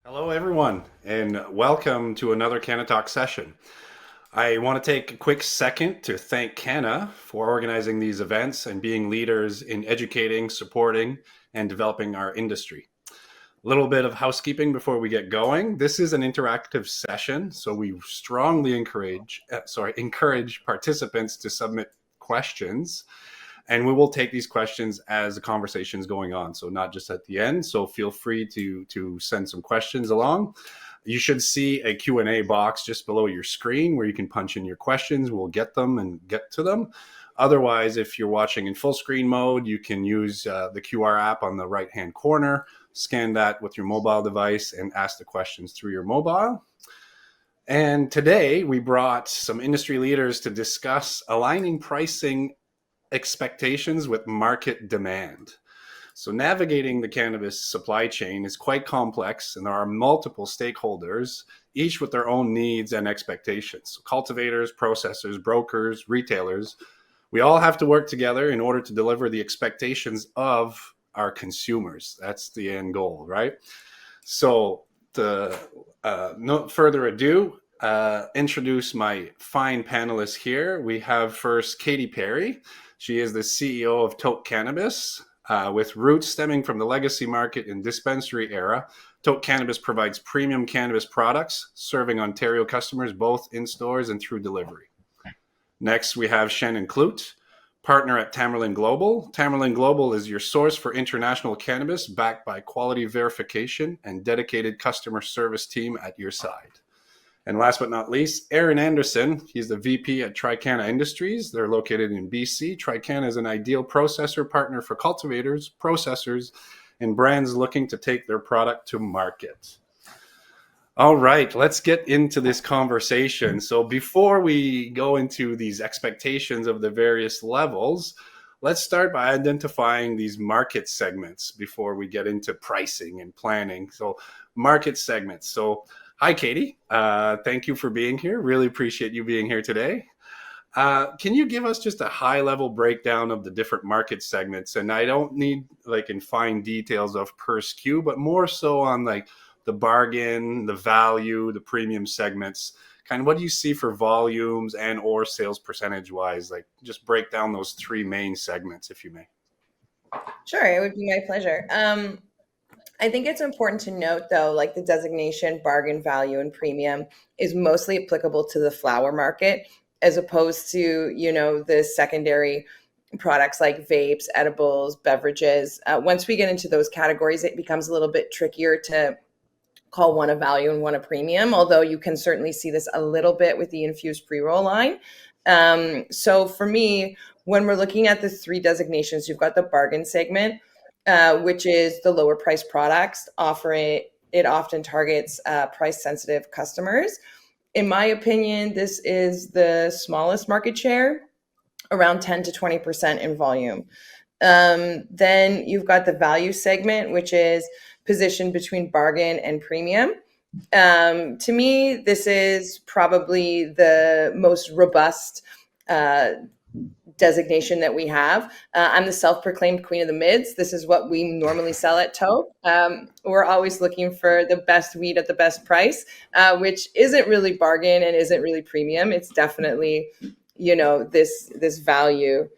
Hello, everyone, and welcome to another CANNAtalk session. I want to take a quick second to thank CANNA for organizing these events and being leaders in educating, supporting, and developing our industry. A little bit of housekeeping before we get going. This is an interactive session, so we strongly encourage participants to submit questions, and we will take these questions as the conversation is going on, so not just at the end. So feel free to send some questions along. You should see a Q&A box just below your screen where you can punch in your questions. We'll get them and get to them. Otherwise, if you're watching in full screen mode, you can use the QR app on the right-hand corner, scan that with your mobile device, and ask the questions through your mobile. And today, we brought some industry leaders to discuss aligning pricing expectations with market demand. So navigating the cannabis supply chain is quite complex, and there are multiple stakeholders, each with their own needs and expectations. So cultivators, processors, brokers, retailers, we all have to work together in order to deliver the expectations of our consumers. That's the end goal, right? So no further ado, introduce my fine panelists here. We have first Katy Perry. She is the CEO of Toke Cannabis. With roots stemming from the legacy market and dispensary era, Toke Cannabis provides premium cannabis products, serving Ontario customers both in stores and through delivery. Next, we have Shannon Kloet, partner at Tamerlane Global. Tamerlane Global is your source for international cannabis, backed by quality verification and dedicated customer service team at your side. And last but not least, Aaron Anderson. He's the VP at Tricanna Industries. They're located in BC. Tricanna is an ideal processor partner for cultivators, processors, and brands looking to take their product to market. All right, let's get into this conversation. So before we go into these expectations of the various levels, let's start by identifying these market segments before we get into pricing and planning. So market segments. So hi, Katy. Thank you for being here. Really appreciate you being here today. Can you give us just a high-level breakdown of the different market segments? And I don't need like in fine details of per SKU, but more so on like the bargain, the value, the premium segments. Kind of what do you see for volumes and or sales percentage-wise? Like just break down those three main segments, if you may. Sure, it would be my pleasure. I think it's important to note, though, like the designation bargain, value, and premium is mostly applicable to the flower market, as opposed to, the secondary products like vapes, edibles, beverages. Once we get into those categories, it becomes a little bit trickier to call one a value and one a premium, although you can certainly see this a little bit with the infused pre-roll line. So for me, when we're looking at the three designations, you've got the bargain segment, which is the lower price products. It often targets price sensitive customers. In my opinion, this is the smallest market share, around 10 to 20% in volume. Then you've got the value segment, which is positioned between bargain and premium. To me, this is probably the most robust designation that we have. I'm the self-proclaimed queen of the mids. This is what we normally sell at Toke. We're always looking for the best weed at the best price, which isn't really bargain and isn't really premium. It's definitely, this value.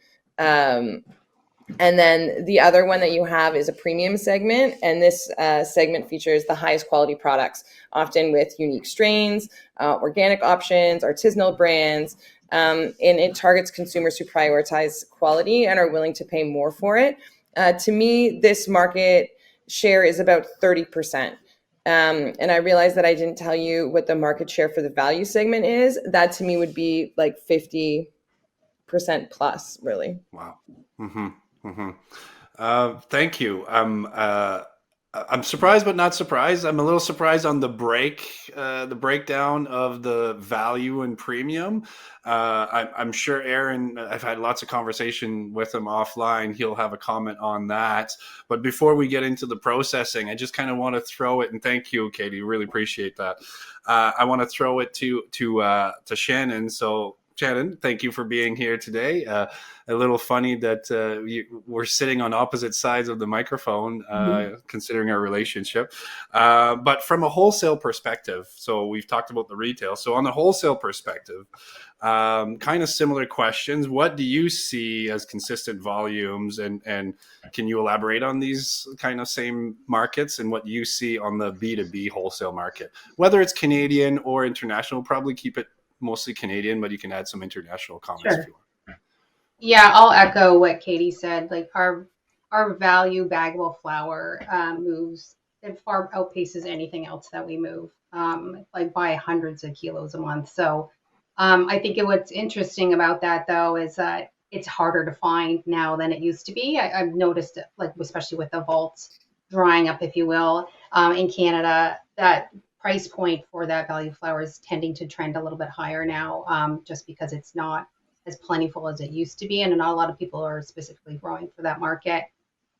And then the other one that you have is a premium segment, and this segment features the highest quality products, often with unique strains, organic options, artisanal brands, and it targets consumers who prioritize quality and are willing to pay more for it. To me, this market share is about 30%. And I realized that I didn't tell you what the market share for the value segment is. That to me would be like 50% plus, really. Wow. Mm-hmm. Mm-hmm. Thank you. I'm surprised, but not surprised. I'm a little surprised on the breakdown of the value and premium. I'm sure Aaron, I've had lots of conversation with him offline. He'll have a comment on that. But before we get into the processing, I just kind of want to throw it, and thank you, Katy. Really appreciate that. I want to throw it to Shannon. So Shannon, thank you for being here today. A little funny that we're sitting on opposite sides of the microphone, Mhm. considering our relationship. But from a wholesale perspective, so we've talked about the retail. So on the wholesale perspective, kind of similar questions. What do you see as consistent volumes, and can you elaborate on these kind of same markets and what you see on the B2B wholesale market, whether it's Canadian or international? Probably keep it mostly Canadian, but you can add some international comments if Sure. you want. Yeah, I'll echo what Katy said. Like our value baggable flour moves, it far outpaces anything else that we move, like by hundreds of kilos a month. So I think what's interesting about that though is that it's harder to find now than it used to be. I've noticed it, like especially with the vaults drying up, if you will, in Canada, that price point for that value flour is tending to trend a little bit higher now, just because it's not as plentiful as it used to be, and not a lot of people are specifically growing for that market.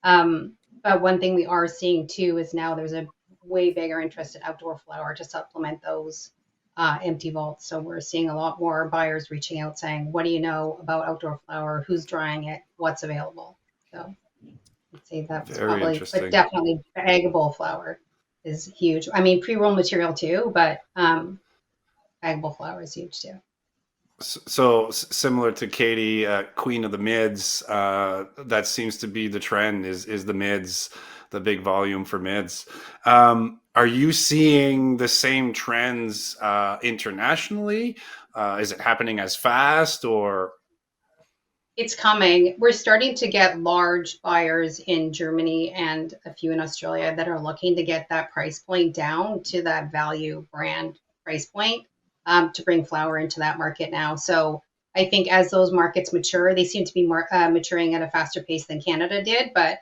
But one thing we are seeing too is now there's a way bigger interest in outdoor flower to supplement those empty vaults. So we're seeing a lot more buyers reaching out saying, "What do you know about outdoor flower? Who's drying it? What's available?" So I'd say that's Very probably, but interesting. definitely baggable flower is huge. I mean, pre-roll material too, but baggable flower is huge too. So similar to Katy, Queen of the Mids, that seems to be the trend. Is the mids, the big volume for mids? Are you seeing the same trends internationally? Is it happening as fast, or It's coming. We're starting to get large buyers in Germany and a few in Australia that are looking to get that price point down to that value brand price point, to bring flour into that market now. So I think as those markets mature, they seem to be more maturing at a faster pace than Canada did, but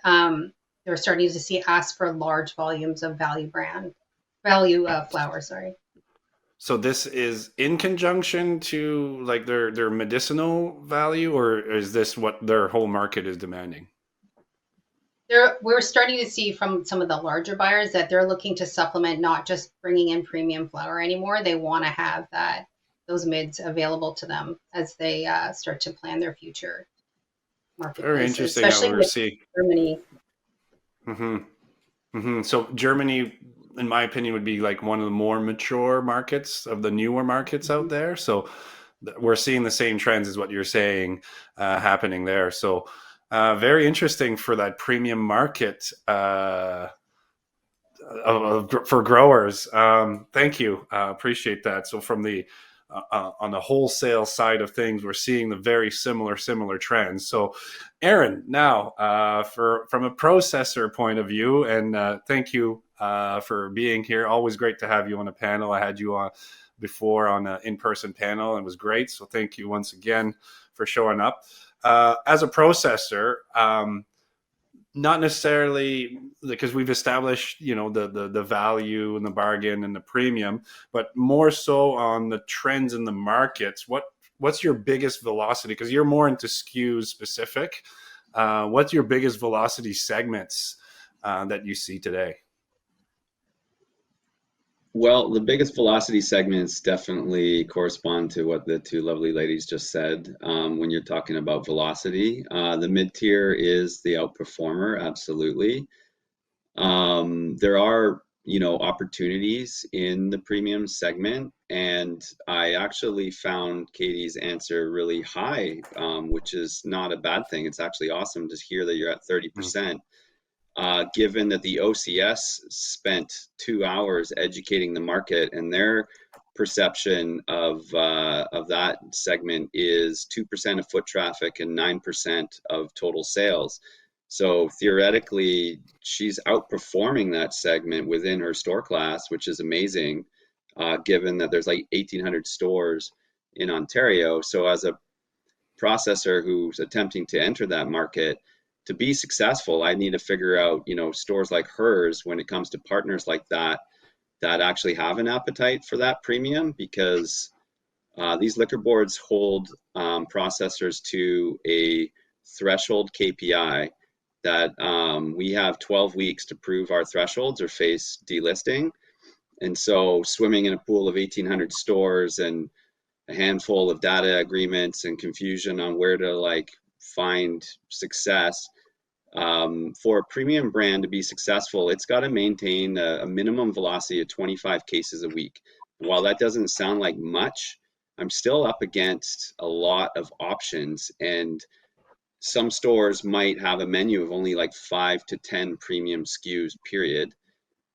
they're starting to see ask for large volumes of value flour. Sorry. so this is in conjunction to like their medicinal value, or is this what their whole market is demanding? We're starting to see from some of the larger buyers that they're looking to supplement, not just bringing in premium flour anymore. They want to have those mids available to them as they start to plan their future Very marketplaces, interesting how especially we're with seeing. Germany. Hmm. So Germany, in my opinion, would be like one of the more mature markets of the newer markets out Mhm. there. So we're seeing the same trends as what you're saying happening there. So very interesting for that premium market for growers. Thank you, appreciate that. So from the on the wholesale side of things, we're seeing the very similar trends. So, Aaron, now for from a processor point of view, and thank you for being here. Always great to have you on a panel. I had you on before on an in-person panel, and it was great. So thank you once again for showing up. As a processor, not necessarily because we've established the value and the bargain and the premium, but more so on the trends in the markets. What's your biggest velocity, because you're more into SKUs specific? What's your biggest velocity segments that you see today? Well, the biggest velocity segments definitely correspond to what the two lovely ladies just said. When you're talking about velocity, the mid tier is the outperformer, absolutely. There are, opportunities in the premium segment, and I actually found Katie's answer really high, which is not a bad thing. It's actually awesome to hear that you're at Mm. 30%. Given that the OCS spent 2 hours educating the market, and their perception of that segment is 2% of foot traffic and 9% of total sales. So theoretically, she's outperforming that segment within her store class, which is amazing, given that there's like 1,800 stores in Ontario. So as a processor who's attempting to enter that market, to be successful, I need to figure out, stores like hers when it comes to partners like that actually have an appetite for that premium, because these liquor boards hold processors to a threshold KPI that we have 12 weeks to prove our thresholds or face delisting. And so swimming in a pool of 1,800 stores and a handful of data agreements and confusion on where to like find success. For a premium brand to be successful, it's got to maintain a minimum velocity of 25 cases a week. And while that doesn't sound like much, I'm still up against a lot of options, and some stores might have a menu of only like 5 to 10 premium SKUs, period.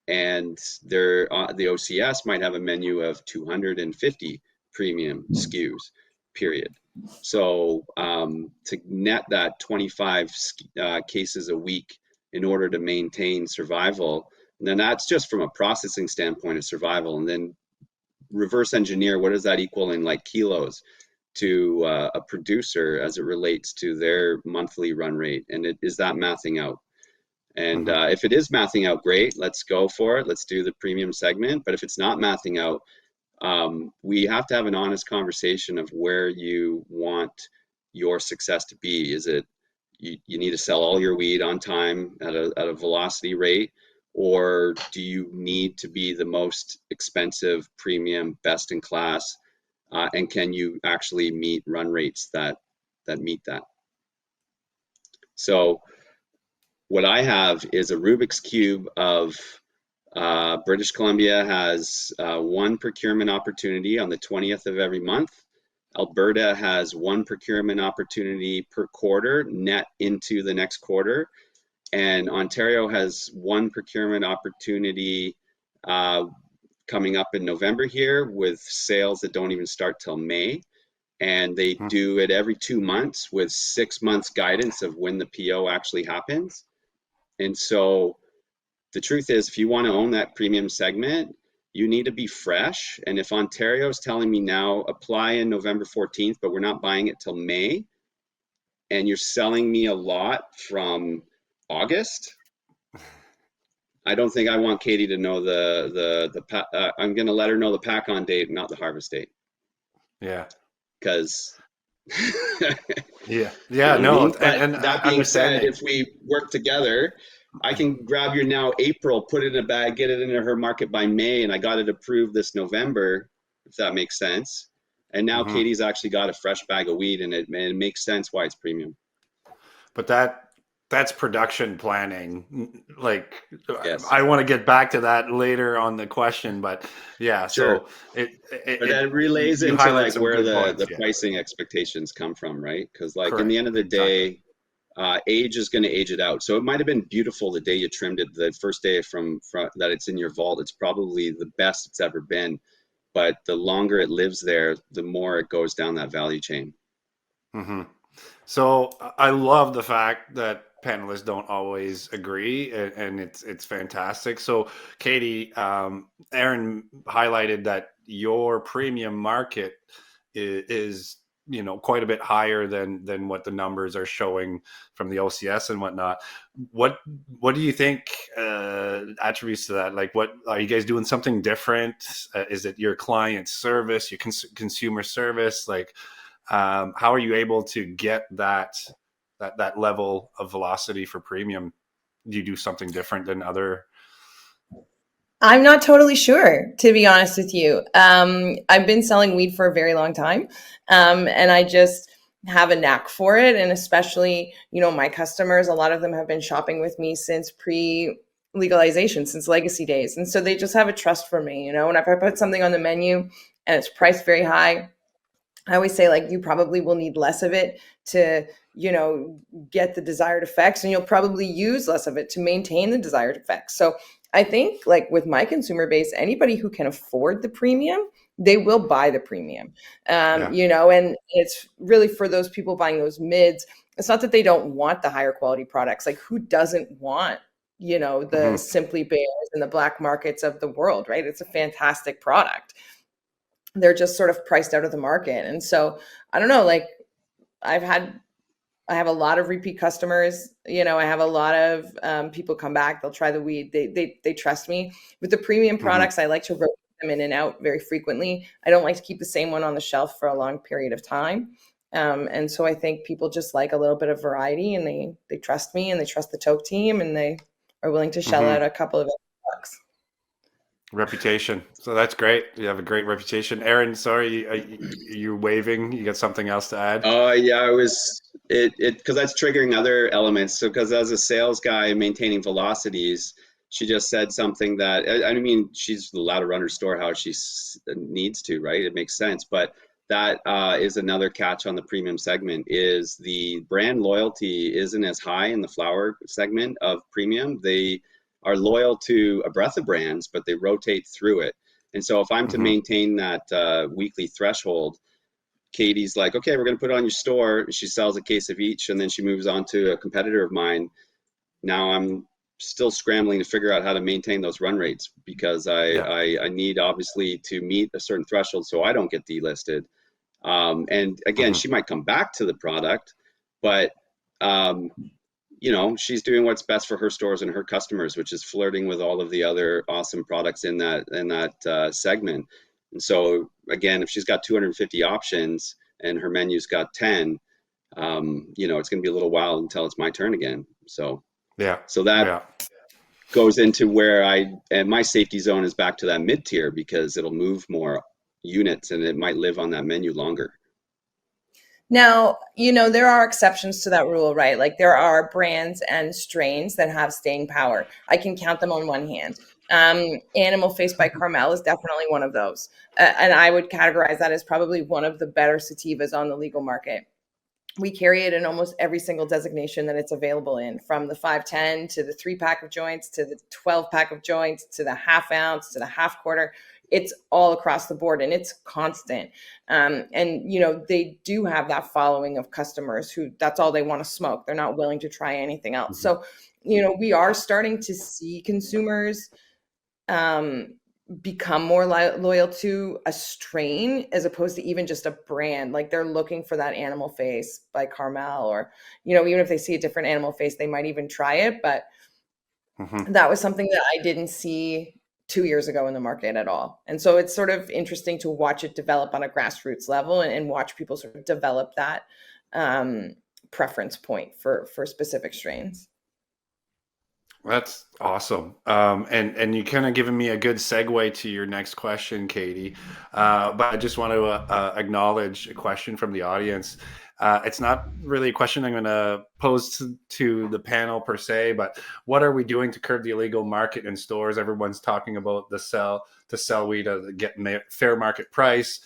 And the OCS might have a menu of 250 premium SKUs, period. So to net that 25 cases a week in order to maintain survival, and then that's just from a processing standpoint of survival, and then reverse engineer what does that equal in like kilos to a producer as it relates to their monthly run rate, and is that mathing out? And if it is mathing out, great, let's go for it. Let's do the premium segment. But if it's not mathing out, we have to have an honest conversation of where you want your success to be. Is it you need to sell all your weed on time at a velocity rate, or do you need to be the most expensive, premium, best in class, and can you actually meet run rates that meet that? So what I have is a Rubik's Cube of British Columbia has one procurement opportunity on the 20th of every month. Alberta has one procurement opportunity per quarter net into the next quarter. And Ontario has one procurement opportunity coming up in November here, with sales that don't even start till May. And they do it every 2 months with 6 months guidance of when the PO actually happens. And so the truth is, if you want to own that premium segment, you need to be fresh. And if Ontario is telling me now, apply in November 14th, but we're not buying it till May, and you're selling me a lot from August, I don't think I want Katy to know I'm going to let her know the pack on date, not the harvest date. Yeah. Because yeah, you know no. I mean? And that being said, if we work together, I can grab your now April, put it in a bag, get it into her market by May, and I got it approved this November, if that makes sense. And now Katy's actually got a fresh bag of weed, and it makes sense why it's premium. But that's production planning. Like, yes. I want to get back to that later on the question, but yeah. Sure. So but that relays into like where the points, pricing expectations come from, right? Because like Correct. in the end of the day, age is going to age it out. So it might have been beautiful the day you trimmed it, the first day from that it's in your vault. It's probably the best it's ever been. But the longer it lives there, the more it goes down that value chain. So I love the fact that panelists don't always agree, and it's fantastic. So Katy, Aaron highlighted that your premium market is quite a bit higher than what the numbers are showing from the OCS and whatnot. What do you think attributes to that? Like, what are you guys doing something different? Is it your client service, your consumer service? Like, how are you able to get that level of velocity for premium? Do you do something different than other? I'm not totally sure, to be honest with you. I've been selling weed for a very long time, and I just have a knack for it. And especially, my customers, a lot of them have been shopping with me since pre-legalization, since legacy days. And so they just have a trust for me, and if I put something on the menu and it's priced very high, I always say, like, you probably will need less of it to, get the desired effects, and you'll probably use less of it to maintain the desired effects. So I think, like, with my consumer base, anybody who can afford the premium, they will buy the premium. And it's really for those people buying those mids. It's not that they don't want the higher quality products. Like, who doesn't want, the Simply Bears and the Black Markets of the world, right? It's a fantastic product. They're just sort of priced out of the market. And so I don't know, like, I have a lot of repeat customers. I have a lot of people come back. They'll try the weed. They trust me. With the premium products, I like to rotate them in and out very frequently. I don't like to keep the same one on the shelf for a long period of time. And so I think people just like a little bit of variety, and they trust me, and they trust the Toke team, and they are willing to shell out a couple of bucks. Reputation. So that's great. You have a great reputation. Aaron, sorry, you're waving. You got something else to add? Yeah, I was it because that's triggering other elements. So because as a sales guy maintaining velocities, she just said something that I mean she's allowed to run her store how she needs to, right? It makes sense, but that is another catch on the premium segment is the brand loyalty isn't as high in the flower segment of premium. They are loyal to a breadth of brands, but they rotate through it. And so if I'm to Mm-hmm. maintain that weekly threshold, Katy's like, okay, we're going to put it on your store. She sells a case of each, and then she moves on to a competitor of mine. Now I'm still scrambling to figure out how to maintain those run rates because Yeah. I need obviously to meet a certain threshold so I don't get delisted. And again, Mm-hmm. she might come back to the product, but um, she's doing what's best for her stores and her customers, which is flirting with all of the other awesome products in that segment. And so again, if she's got 250 options and her menu's got 10, it's going to be a little while until it's my turn again. So Yeah. so that Yeah. goes into where and my safety zone is back to that mid tier because it'll move more units and it might live on that menu longer. Now, there are exceptions to that rule, right? Like there are brands and strains that have staying power. I can count them on one hand. Animal Face by Carmel is definitely one of those. And I would categorize that as probably one of the better sativas on the legal market. We carry it in almost every single designation that it's available in, from the 510 to the 3-pack of joints to the 12-pack of joints to the half ounce to the half quarter. It's all across the board and it's constant. And they do have that following of customers who that's all they want to smoke. They're not willing to try anything else. Mm-hmm. So, we are starting to see consumers um, become more loyal to a strain as opposed to even just a brand. Like they're looking for that Animal Face by Carmel, or even if they see a different Animal Face, they might even try it. But Mm-hmm. that was something that I didn't see 2 years ago in the market at all. And so it's sort of interesting to watch it develop on a grassroots level, and watch people sort of develop that um, preference point for specific strains. That's awesome. And you kind of given me a good segue to your next question, Katy. But I just want to acknowledge a question from the audience. It's not really a question I'm going to pose to the panel per se, but what are we doing to curb the illegal market in stores? Everyone's talking about to sell weed at get fair market price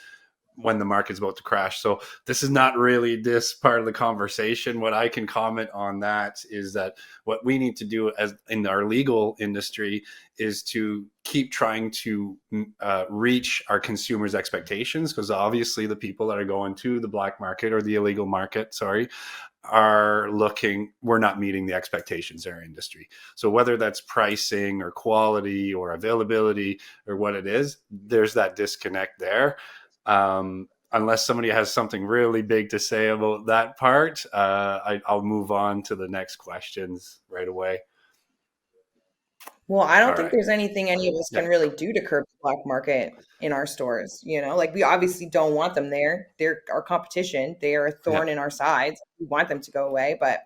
when the market's about to crash. So this is not really this part of the conversation. What I can comment on that is that what we need to do as in our legal industry is to keep trying to reach our consumers' expectations, because obviously the people that are going to the black market or the illegal market, we're not meeting the expectations in our industry. So whether that's pricing or quality or availability or what it is, there's that disconnect there. Unless somebody has something really big to say about that part, I'll move on to the next questions right away. Well, I don't All think right. there's anything any of us Yeah. can really do to curb the black market in our stores. Like we obviously don't want them there. They're our competition. They are a Yeah. thorn in our sides. We want them to go away, but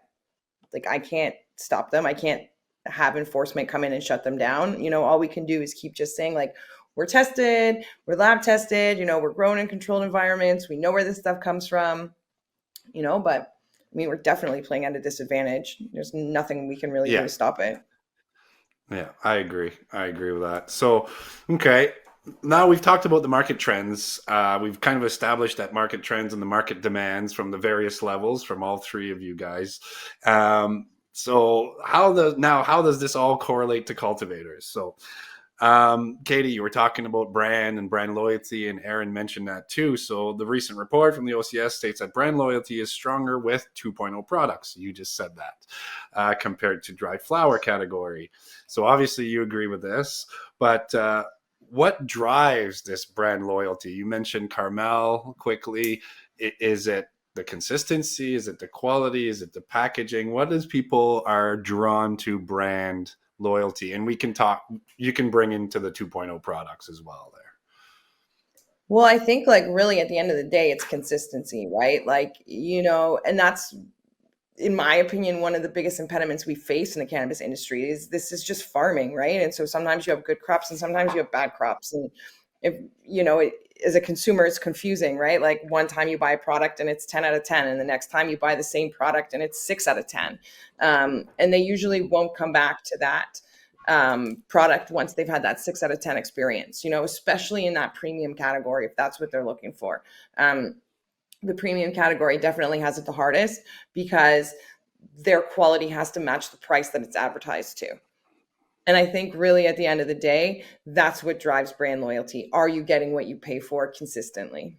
like I can't stop them. I can't have enforcement come in and shut them down. All we can do is keep just saying like we're tested, we're lab tested, we're grown in controlled environments. We know where this stuff comes from, but I mean, we're definitely playing at a disadvantage. There's nothing we can really do Yeah. to stop it. Yeah. I agree. I agree with that. So, okay. Now we've talked about the market trends. We've kind of established that market trends and the market demands from the various levels from all three of you guys. So how does this all correlate to cultivators? So Katy, you were talking about brand and brand loyalty, and Aaron mentioned that too. So the recent report from the OCS states that brand loyalty is stronger with 2.0 products. You just said that compared to dry flower category. So obviously you agree with this, but what drives this brand loyalty? You mentioned Carmel quickly. Is it the consistency? Is it the quality? Is it the packaging? What is people are drawn to brand loyalty? And you can bring into the 2.0 products as well there. Well, I think like really at the end of the day, it's consistency, right? Like, and that's in my opinion, one of the biggest impediments we face in the cannabis industry is this is just farming, right? And so sometimes you have good crops and sometimes you have bad crops. And if, as a consumer, it's confusing, right? Like one time you buy a product and it's 10 out of 10, and the next time you buy the same product and it's 6 out of 10. And they usually won't come back to that product once they've had that 6 out of 10 experience, especially in that premium category, if that's what they're looking for. The premium category definitely has it the hardest because their quality has to match the price that it's advertised to. And I think really at the end of the day, that's what drives brand loyalty. Are you getting what you pay for consistently?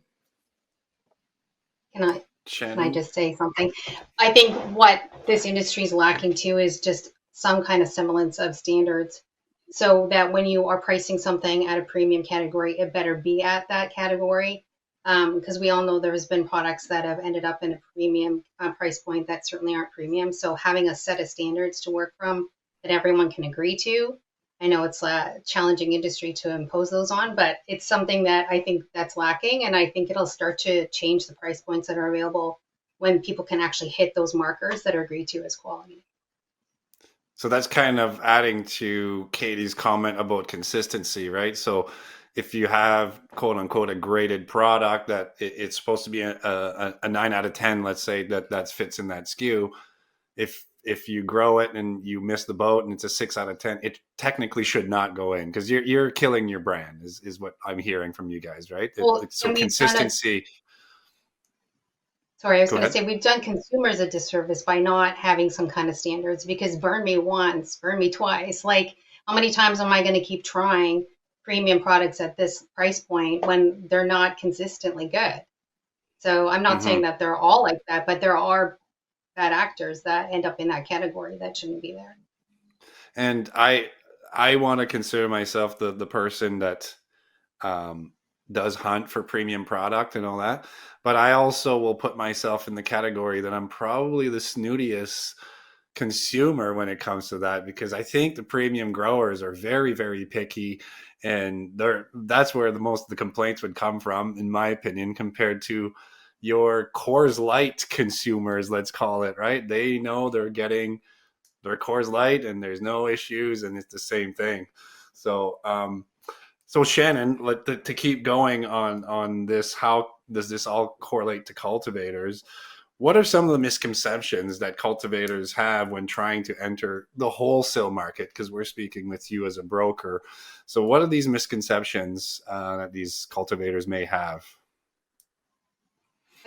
Can Shannon? I just say something? I think what this industry is lacking too is just some kind of semblance of standards, so that when you are pricing something at a premium category, it better be at that category. Because we all know there's been products that have ended up in a premium price point that certainly aren't premium. So having a set of standards to work from that everyone can agree to. I know it's a challenging industry to impose those on, but it's something that I think that's lacking. And I think it'll start to change the price points that are available when people can actually hit those markers that are agreed to as quality. So that's kind of adding to Katy's comment about consistency, right? So if you have quote unquote a graded product that it's supposed to be a 9 out of 10, let's say that fits in that SKU, if you grow it and you miss the boat and it's a 6 out of 10, it technically should not go in because you're killing your brand is what I'm hearing from you guys, right? So consistency. Sorry, I was going to say we've done consumers a disservice by not having some kind of standards, because burn me once, burn me twice. Like, how many times am I going to keep trying premium products at this price point when they're not consistently good? So I'm not saying that they're all like that, but there are bad actors that end up in that category that shouldn't be there. And I want to consider myself the person that does hunt for premium product and all that, but I also will put myself in the category that I'm probably the snootiest consumer when it comes to that, because I think the premium growers are very, very picky, and that's where most of the complaints would come from, in my opinion, compared to your Coors Light consumers, let's call it, right? They know they're getting their Coors Light and there's no issues and it's the same thing. So so Shannon, to keep going on this, how does this all correlate to cultivators? What are some of the misconceptions that cultivators have when trying to enter the wholesale market? Because we're speaking with you as a broker. So what are these misconceptions that these cultivators may have?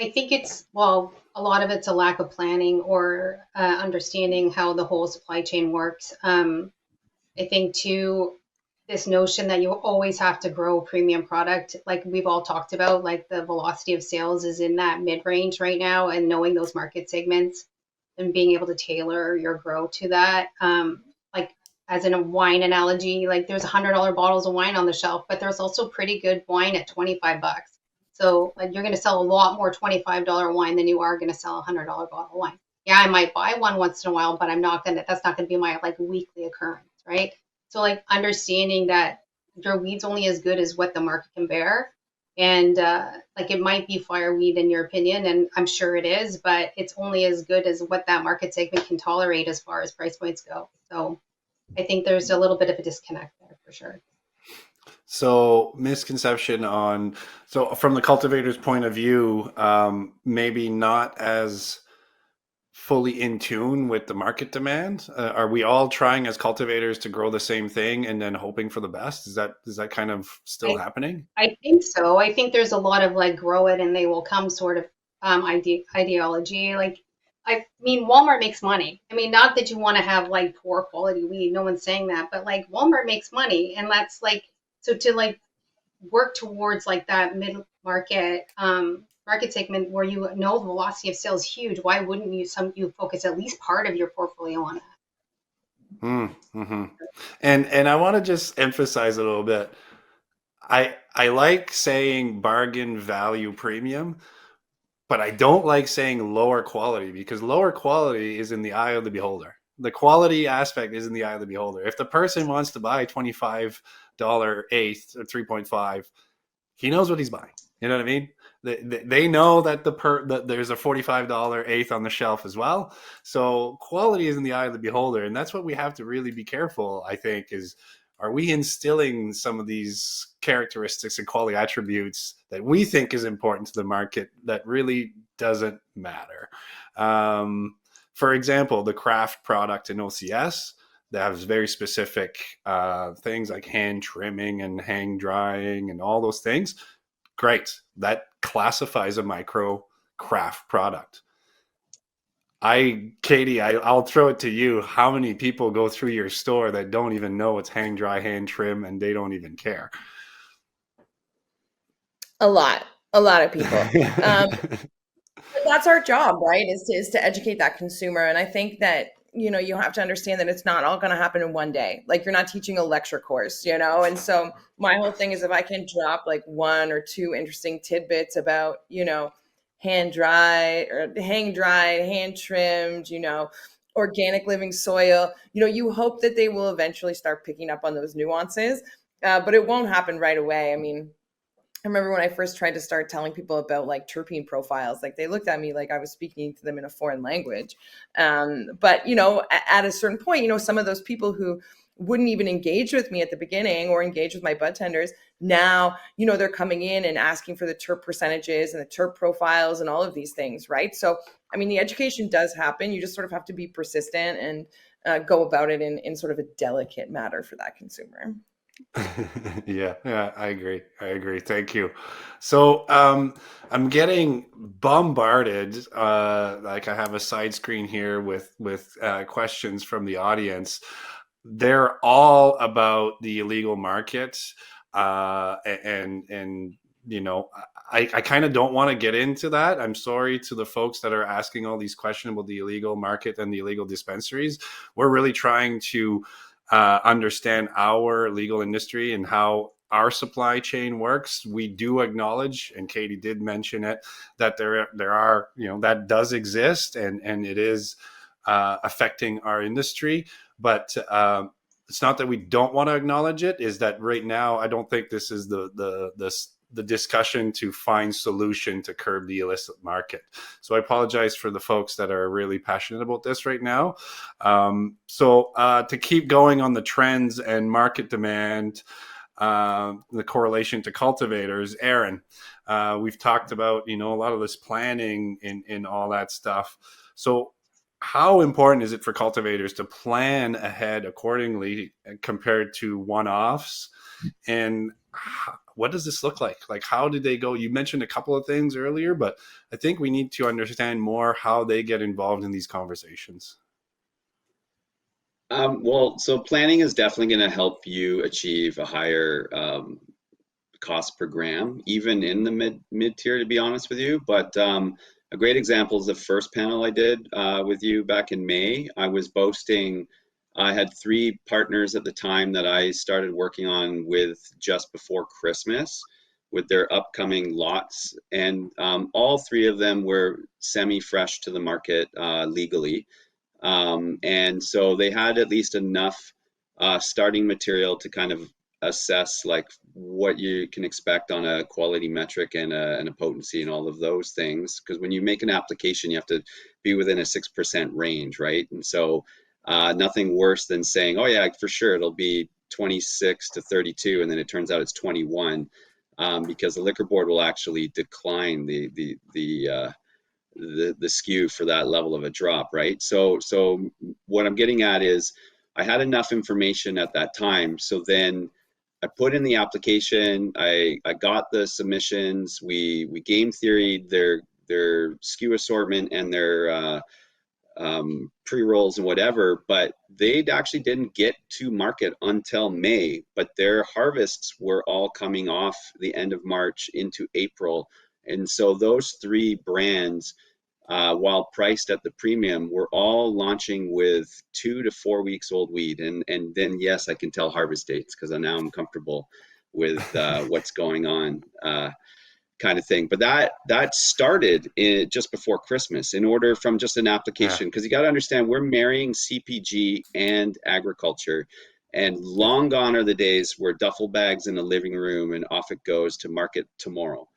I think a lot of it's a lack of planning or understanding how the whole supply chain works. I think too, this notion that you always have to grow a premium product, like we've all talked about, like the velocity of sales is in that mid-range right now, and knowing those market segments and being able to tailor your grow to that. Like as in a wine analogy, like there's $100 bottles of wine on the shelf, but there's also pretty good wine at 25 bucks. So like you're going to sell a lot more $25 wine than you are going to sell a $100 bottle of wine. Yeah, I might buy one once in a while, but that's not going to be my like weekly occurrence, right? So like understanding that your weed's only as good as what the market can bear. And like it might be fireweed in your opinion, and I'm sure it is, but it's only as good as what that market segment can tolerate as far as price points go. So I think there's a little bit of a disconnect there for sure. So misconception so from the cultivator's point of view, maybe not as fully in tune with the market demand. Are we all trying as cultivators to grow the same thing and then hoping for the best? Is that kind of still happening? I think so. I think there's a lot of like grow it and they will come sort of ideology. Like, I mean, Walmart makes money. I mean, not that you want to have like poor quality weed. No one's saying that, but like Walmart makes money, and that's like, so to like work towards like that mid market market segment where you know the velocity of sales is huge. Why wouldn't you focus at least part of your portfolio on that? Mm-hmm. And I want to just emphasize a little bit. I like saying bargain value premium, but I don't like saying lower quality, because lower quality is in the eye of the beholder. The quality aspect is in the eye of the beholder. If the person wants to buy $25 eighth or 3.5, he knows what he's buying. You know what I mean? They know that that there's a $45 eighth on the shelf as well. So quality is in the eye of the beholder, and that's what we have to really be careful. I think is, are we instilling some of these characteristics and quality attributes that we think is important to the market that really doesn't matter? For example, the craft product in OCS that has very specific things like hand trimming and hang drying and all those things. Great. That classifies a micro craft product. Katy, I'll throw it to you. How many people go through your store that don't even know it's hang dry, hand trim, and they don't even care? A lot of people. That's our job, right? Is to educate that consumer. And I think that, you know, you have to understand that it's not all going to happen in one day. Like, you're not teaching a lecture course, you know? And so my whole thing is, if I can drop like one or two interesting tidbits about, you know, hand dry or hang dried, hand trimmed, you know, organic living soil, you know, you hope that they will eventually start picking up on those nuances. But it won't happen right away. I mean, I remember when I first tried to start telling people about like terpene profiles, like they looked at me like I was speaking to them in a foreign language. But, you know, at a certain point, you know, some of those people who wouldn't even engage with me at the beginning or engage with my bud tenders, now, you know, they're coming in and asking for the terp percentages and the terp profiles and all of these things, right? So, I mean, the education does happen. You just sort of have to be persistent and go about it in sort of a delicate manner for that consumer. Yeah, I agree. Thank you. So I'm getting bombarded. Like, I have a side screen here with questions from the audience. They're all about the illegal market, and you know, I kind of don't want to get into that. I'm sorry to the folks that are asking all these questions about the illegal market and the illegal dispensaries. We're really trying to understand our legal industry and how our supply chain works. We do acknowledge, and Katy did mention it, that there are, you know, that does exist, and it is affecting our industry. But it's not that we don't want to acknowledge it. Is that right now I don't think this is the discussion to find solution to curb the illicit market. So I apologize for the folks that are really passionate about this right now. So to keep going on the trends and market demand, the correlation to cultivators, Aaron, we've talked about, you know, a lot of this planning in all that stuff. So how important is it for cultivators to plan ahead accordingly compared to one-offs? And what does this look like? Like, how did they go? You mentioned a couple of things earlier, but I think we need to understand more how they get involved in these conversations. Well, so planning is definitely going to help you achieve a higher cost per gram, even in the mid tier, to be honest with you. But a great example is the first panel I did with you back in May. I was boasting. I had 3 partners at the time that I started working on with just before Christmas with their upcoming lots. And all 3 of them were semi-fresh to the market legally. And so they had at least enough starting material to kind of assess like what you can expect on a quality metric and a potency and all of those things. Because when you make an application, you have to be within a 6% range, right? And so nothing worse than saying, oh yeah, for sure it'll be 26 to 32, and then it turns out it's 21, because the liquor board will actually decline the SKU for that level of a drop, right? So what I'm getting at is I had enough information at that time. So then I put in the application, I got the submissions, we game theoried their SKU assortment and their pre-rolls and whatever, but they actually didn't get to market until May, but their harvests were all coming off the end of March into April. And so those 3 brands, while priced at the premium, were all launching with 2 to 4 weeks old weed. And then, yes, I can tell harvest dates because now I'm comfortable with what's going on, kind of thing. But that started just before Christmas in order from just an application, because you got to understand we're marrying CPG and agriculture. And long gone are the days where duffel bags in the living room and off it goes to market tomorrow.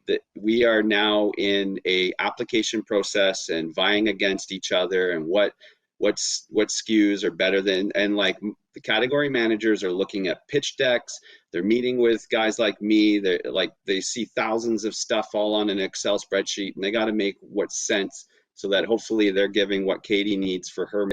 that we are now in a application process and vying against each other, and what SKUs are better than, and like the category managers are looking at pitch decks. They're meeting with guys like me. They're like, they see thousands of stuff all on an Excel spreadsheet, and they got to make what sense so that hopefully they're giving what Katy needs for her,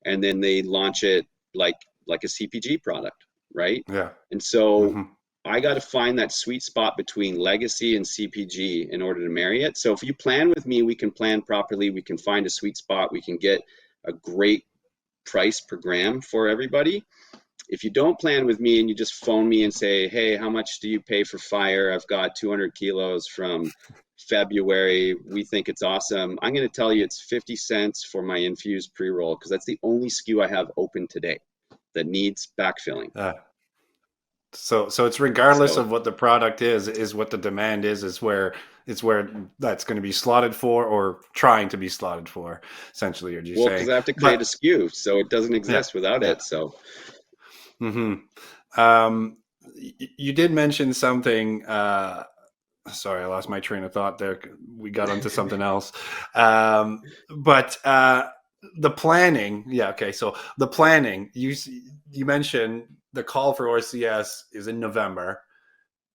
and then they launch it like a CPG product, right? Yeah. And so Mm-hmm. I got to find that sweet spot between legacy and CPG in order to marry it. So if you plan with me, we can plan properly. We can find a sweet spot. We can get a great price per gram for everybody. If you don't plan with me and you just phone me and say, hey, how much do you pay for Fire? I've got 200 kilos from February. We think it's awesome. I'm going to tell you it's 50 cents for my infused pre-roll, because that's the only SKU I have open today that needs backfilling. So it's regardless of what the product is what the demand is where that's going to be slotted for, or trying to be slotted for, essentially. Or do you say? Well, because I have to create a SKU, so it doesn't exist without it. So. Mm-hmm. You did mention something. Sorry, I lost my train of thought there. We got onto something else. But the planning. Yeah. Okay. So the planning. You mentioned the call for OCS is in November,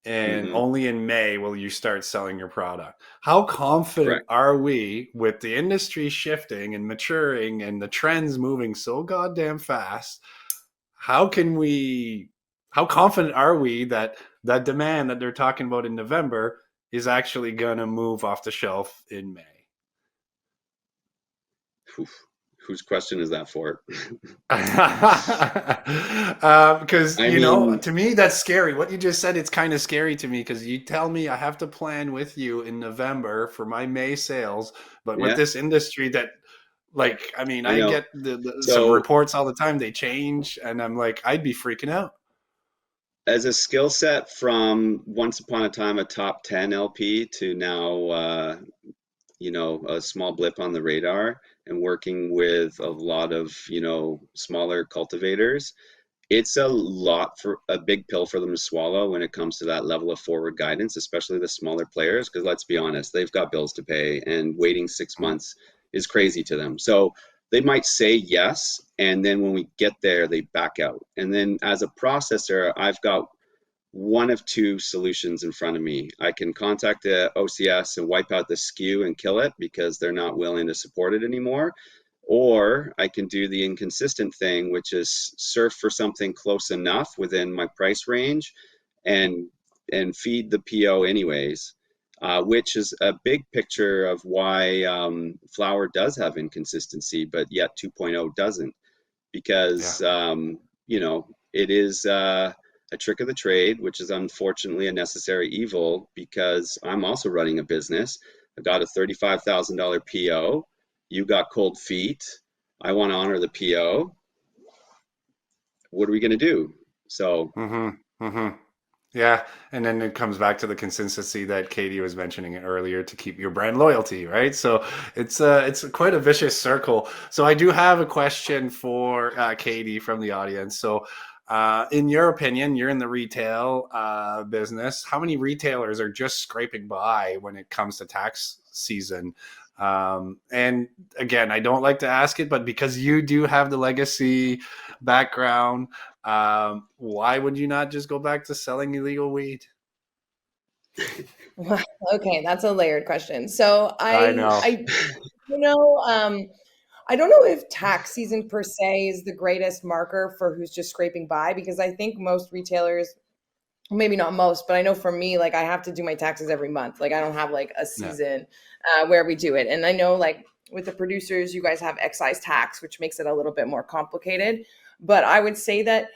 and only in May will you start selling your product. How confident are we with the industry shifting and maturing and the trends moving so goddamn fast? How confident are we that that demand that they're talking about in November is actually going to move off the shelf in May? Whose question is that for? Because, to me, that's scary. What you just said, it's kind of scary to me, because you tell me I have to plan with you in November for my May sales. But with this industry that, like, I get some reports all the time. They change. And I'm like, I'd be freaking out. As a skill set from once upon a time a top 10 LP to now, a small blip on the radar, and working with a lot of, smaller cultivators, it's a big pill for them to swallow when it comes to that level of forward guidance, especially the smaller players, because let's be honest, they've got bills to pay, and waiting 6 months is crazy to them. So they might say yes, and then when we get there, they back out. And then as a processor, I've got one of two solutions in front of me. I can contact the OCS and wipe out the SKU and kill it because they're not willing to support it anymore. Or I can do the inconsistent thing, which is surf for something close enough within my price range and feed the PO anyways, which is a big picture of why flower does have inconsistency, but yet 2.0 doesn't. Because, it is a trick of the trade, which is unfortunately a necessary evil, because I'm also running a business. I got a $35,000 PO. You got cold feet. I want to honor the PO. What are we going to do? So. Yeah, and then it comes back to the consistency that Katy was mentioning earlier to keep your brand loyalty, right? So it's quite a vicious circle. So I do have a question for Katy from the audience. So in your opinion, you're in the retail business. How many retailers are just scraping by when it comes to tax season? And again, I don't like to ask it, but because you do have the legacy background, why would you not just go back to selling illegal weed? Wow. Okay, that's a layered question. So I know. I don't know if tax season per se is the greatest marker for who's just scraping by, because I think most retailers, maybe not most, but I know for me, like, I have to do my taxes every month. Like, I don't have like a season where we do it. And I know, like, with the producers, you guys have excise tax, which makes it a little bit more complicated. But I would say that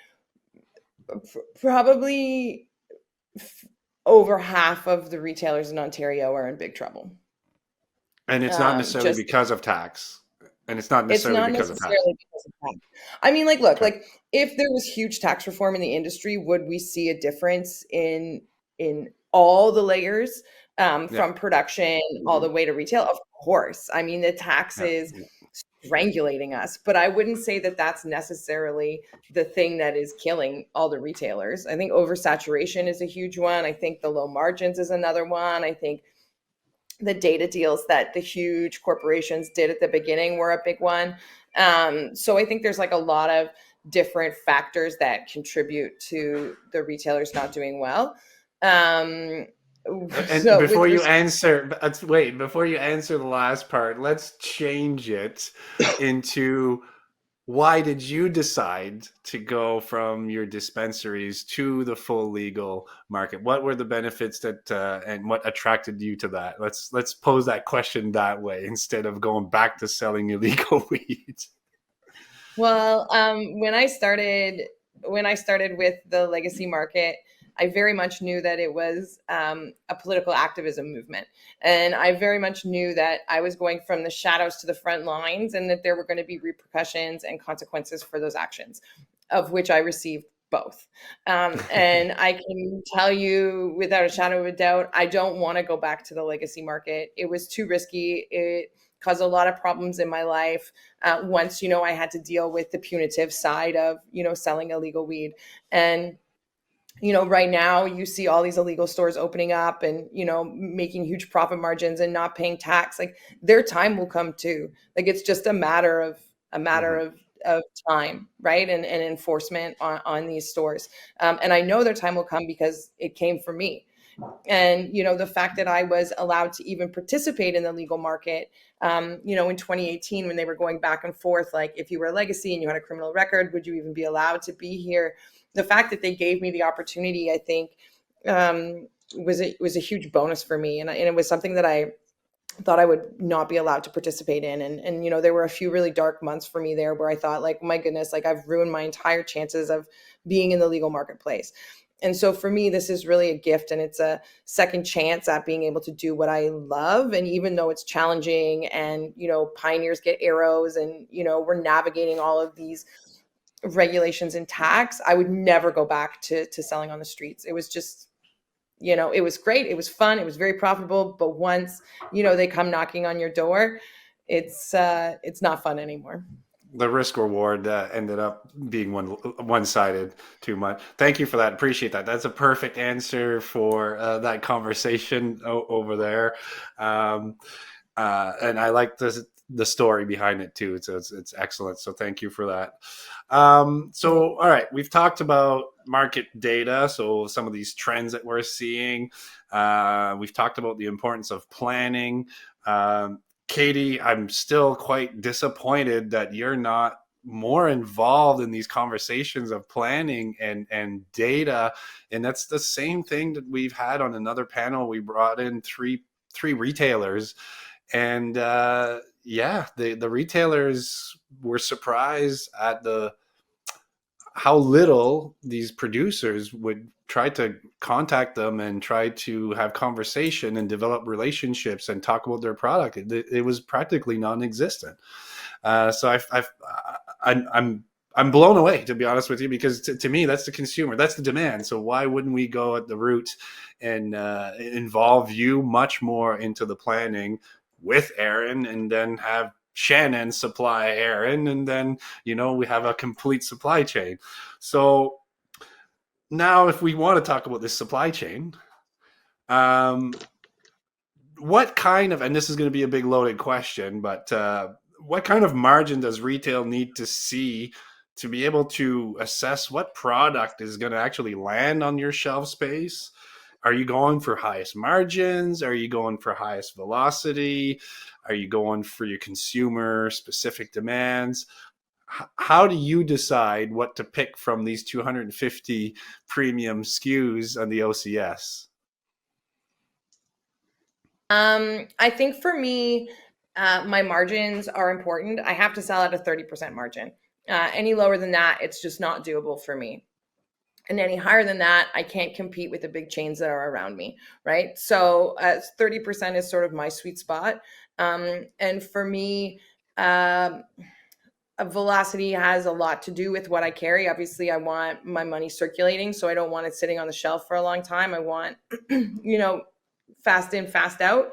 probably over half of the retailers in Ontario are in big trouble. And it's not necessarily because of tax. And it's not necessarily because of tax. I mean, like, look, like, if there was huge tax reform in the industry, would we see a difference in all the layers, from production all the way to retail? Of course. I mean, the taxes strangulating us. But I wouldn't say that that's necessarily the thing that is killing all the retailers. I think oversaturation is a huge one. I think the low margins is another one. I think the data deals that the huge corporations did at the beginning were a big one. So I think there's like a lot of different factors that contribute to the retailers not doing well. And before you answer, before you answer the last part, let's change it into why did you decide to go from your dispensaries to the full legal market? What were the benefits that and what attracted you to that? Let's pose that question that way instead of going back to selling illegal weed. Well, when I started with the legacy market, I very much knew that it was a political activism movement. And I very much knew that I was going from the shadows to the front lines and that there were going to be repercussions and consequences for those actions, of which I received both. And I can tell you without a shadow of a doubt, I don't want to go back to the legacy market. It was too risky. It caused a lot of problems in my life. Once, I had to deal with the punitive side of, selling illegal weed. And right now you see all these illegal stores opening up and, making huge profit margins and not paying tax. Like their time will come too. Like it's just a matter of time, right? And enforcement on these stores. And I know their time will come because it came from me. And, the fact that I was allowed to even participate in the legal market, in 2018, when they were going back and forth, like if you were a legacy and you had a criminal record, would you even be allowed to be here? The fact that they gave me the opportunity, I think, was a huge bonus for me. And it was something that I thought I would not be allowed to participate in. And, there were a few really dark months for me there where I thought like, my goodness, like I've ruined my entire chances of being in the legal marketplace. And so for me, this is really a gift and it's a second chance at being able to do what I love. And even though it's challenging and, pioneers get arrows and, we're navigating all of these regulations and tax, I would never go back to selling on the streets. It was just, it was great. It was fun. It was very profitable. But once, they come knocking on your door, it's not fun anymore. The risk reward ended up being one-sided too much. Thank you for that. Appreciate that. That's a perfect answer for that conversation over there. And I like the story behind it too. It's excellent. So thank you for that. So, all right, we've talked about market data. So some of these trends that we're seeing, we've talked about the importance of planning. Katy, I'm still quite disappointed that you're not more involved in these conversations of planning and data. And that's the same thing that we've had on another panel. We brought in three retailers, and the retailers were surprised at how little these producers would try to contact them and try to have conversation and develop relationships and talk about their product. It was practically non-existent. So I'm blown away, to be honest with you, because to me, that's the consumer, that's the demand. So why wouldn't we go at the root and involve you much more into the planning with Aaron, and then have Shannon supply Aaron, and then we have a complete supply chain. So now, if we want to talk about this supply chain, what kind of, and this is going to be a big loaded question, but what kind of margin does retail need to see to be able to assess what product is going to actually land on your shelf space? Are you going for highest margins? Are you going for highest velocity? Are you going for your consumer specific demands? How do you decide what to pick from these 250 premium SKUs on the OCS? I think for me, my margins are important. I have to sell at a 30% margin. Any lower than that, it's just not doable for me. And any higher than that, I can't compete with the big chains that are around me, right? So 30% is sort of my sweet spot. And for me, velocity has a lot to do with what I carry. Obviously, I want my money circulating, so I don't want it sitting on the shelf for a long time. I want, fast in, fast out.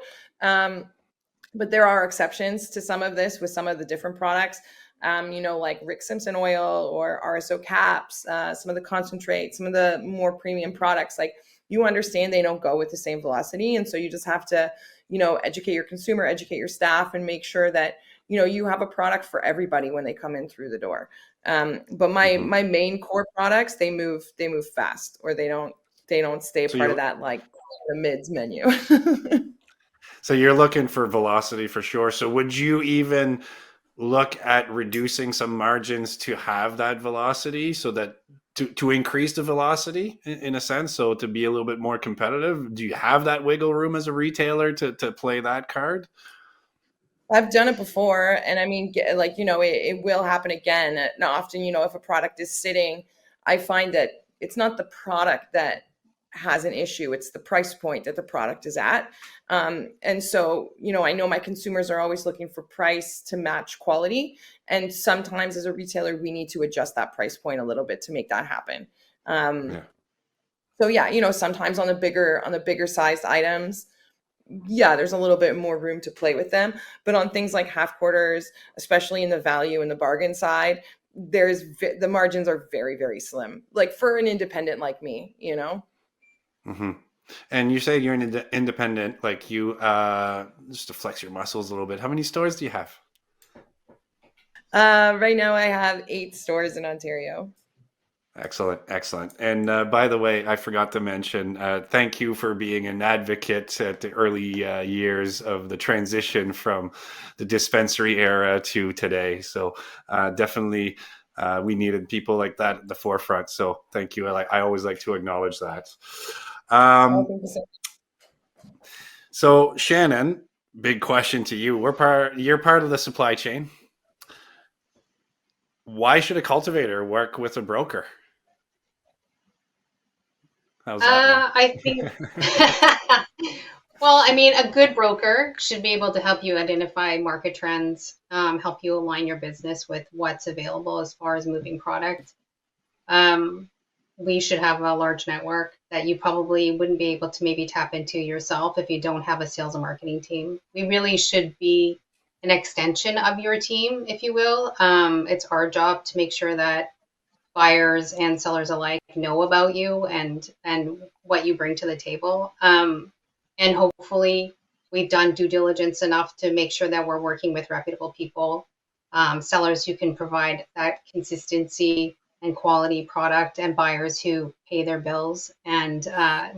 but there are exceptions to some of this with some of the different products. Like Rick Simpson oil or RSO caps, some of the concentrates, some of the more premium products, like you understand they don't go with the same velocity. And so you just have to, educate your consumer, educate your staff, and make sure that, you have a product for everybody when they come in through the door. But my main core products, they move fast, or they don't stay So part of you that, like the mids menu. so you're looking for velocity for sure. So would you even look at reducing some margins to have that velocity, so that to increase the velocity in a sense, so to be a little bit more competitive? Do you have that wiggle room as a retailer to play that card? I've done it before, and I mean, it will happen again. And often, if a product is sitting, I find that it's not the product that has an issue; it's the price point that the product is at. And so, I know my consumers are always looking for price to match quality, and sometimes, as a retailer, we need to adjust that price point a little bit to make that happen. Um, Yeah. so yeah, sometimes on the bigger sized items, yeah, there's a little bit more room to play with them. But on things like half quarters, especially in the value and the bargain side, the margins are very, very slim. Like for an independent like me. hmm And you say you're an independent, like you, just to flex your muscles a little bit. How many stores do you have? Right now, I have 8 stores in Ontario. Excellent, excellent. And by the way, I forgot to mention, thank you for being an advocate at the early years of the transition from the dispensary era to today. So definitely, we needed people like that at the forefront. So thank you. I always like to acknowledge that. I Um, think the same. so Shannon, big question to you. You're part of the supply chain. Why should a cultivator work with a broker? How's that one? I think, well, I mean, a good broker should be able to help you identify market trends, help you align your business with what's available as far as moving product. Um, we should have a large network that you probably wouldn't be able to maybe tap into yourself if you don't have a sales and marketing team. We really should be an extension of your team, if you will. It's our job to make sure that buyers and sellers alike know about you and what you bring to the table. And hopefully, we've done due diligence enough to make sure that we're working with reputable people, sellers who can provide that consistency and quality product, and buyers who pay their bills and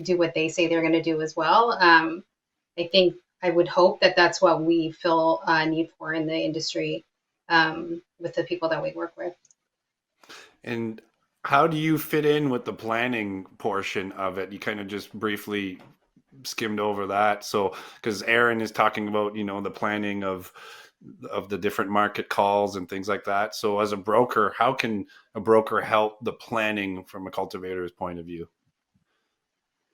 do what they say they're going to do as well. I think I would hope that that's what we feel a need for in the industry, with the people that we work with. And how do you fit in with the planning portion of it? You kind of just briefly skimmed over that. So, because Aaron is talking about, the planning of the different market calls and things like that. So, as a broker, how can a broker help the planning from a cultivator's point of view?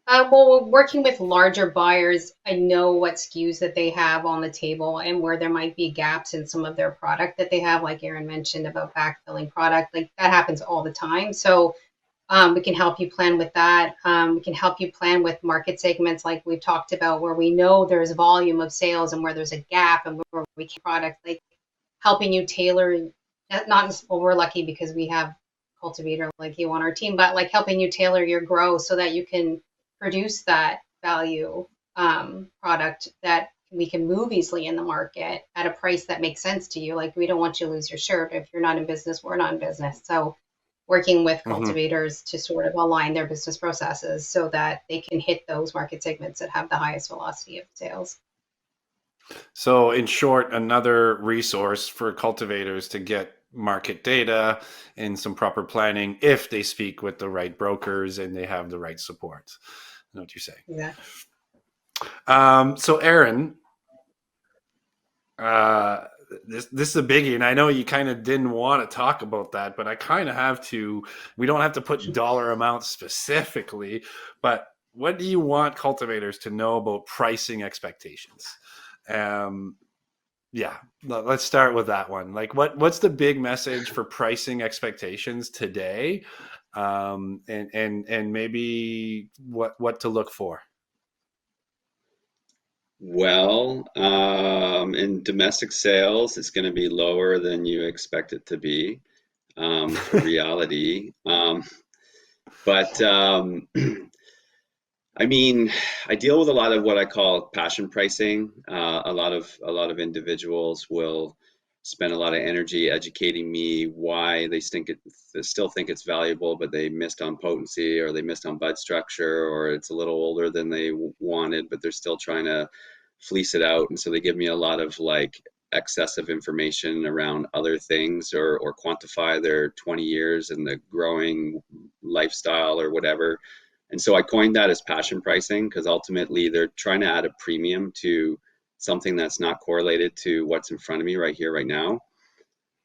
Well, working with larger buyers, I know what SKUs that they have on the table and where there might be gaps in some of their product that they have, like Aaron mentioned about backfilling product. Like that happens all the time. So we can help you plan with that. We can help you plan with market segments like we've talked about, where we know there's volume of sales and where there's a gap and where we can product, like helping you tailor. Not well, we're lucky because we have cultivator like you on our team, but like helping you tailor your grow so that you can produce that value product that we can move easily in the market at a price that makes sense to you. Like we don't want you to lose your shirt. If you're not in business, we're not in business. So working with hmm cultivators to sort of align their business processes so that they can hit those market segments that have the highest velocity of sales. So, in short, another resource for cultivators to get market data and some proper planning if they speak with the right brokers and they have the right support. I know what you're saying. Exactly. So, Aaron, uh, this is a biggie, and I know you kind of didn't want to talk about that, but I kind of have to. We don't have to put dollar amounts specifically, but what do you want cultivators to know about pricing expectations? Um, yeah, let's start with that one. Like, what's the big message for pricing expectations today, and maybe what to look for? Well, in domestic sales, it's going to be lower than you expect it to be for reality. But I mean, I deal with a lot of what I call passion pricing. A lot of individuals will spend a lot of energy educating me why they still think it's valuable, but they missed on potency, or they missed on bud structure, or it's a little older than they wanted, but they're still trying to fleece it out. And so they give me a lot of like excessive information around other things, or quantify their 20 years and the growing lifestyle or whatever. And so I coined that as passion pricing, because ultimately they're trying to add a premium to something that's not correlated to what's in front of me right here, right now.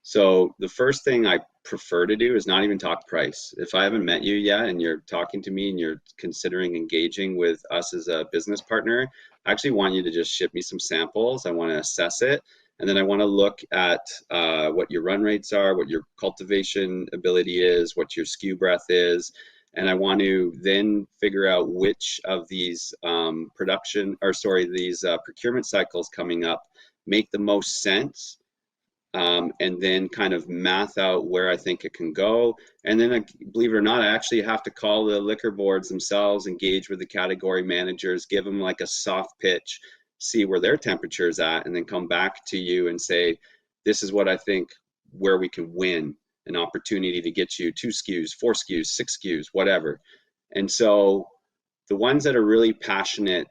So the first thing I prefer to do is not even talk price. If I haven't met you yet and you're talking to me and you're considering engaging with us as a business partner, I actually want you to just ship me some samples. I want to assess it. And then I want to look at what your run rates are, what your cultivation ability is, what your SKU breadth is. And I want to then figure out which of these these procurement cycles coming up make the most sense, and then kind of math out where I think it can go. And then, believe it or not, I actually have to call the liquor boards themselves, engage with the category managers, give them like a soft pitch, see where their temperature is at, and then come back to you and say, this is what I think where we can win an opportunity to get you 2 SKUs, 4 SKUs, 6 SKUs, whatever. And so the ones that are really passionate,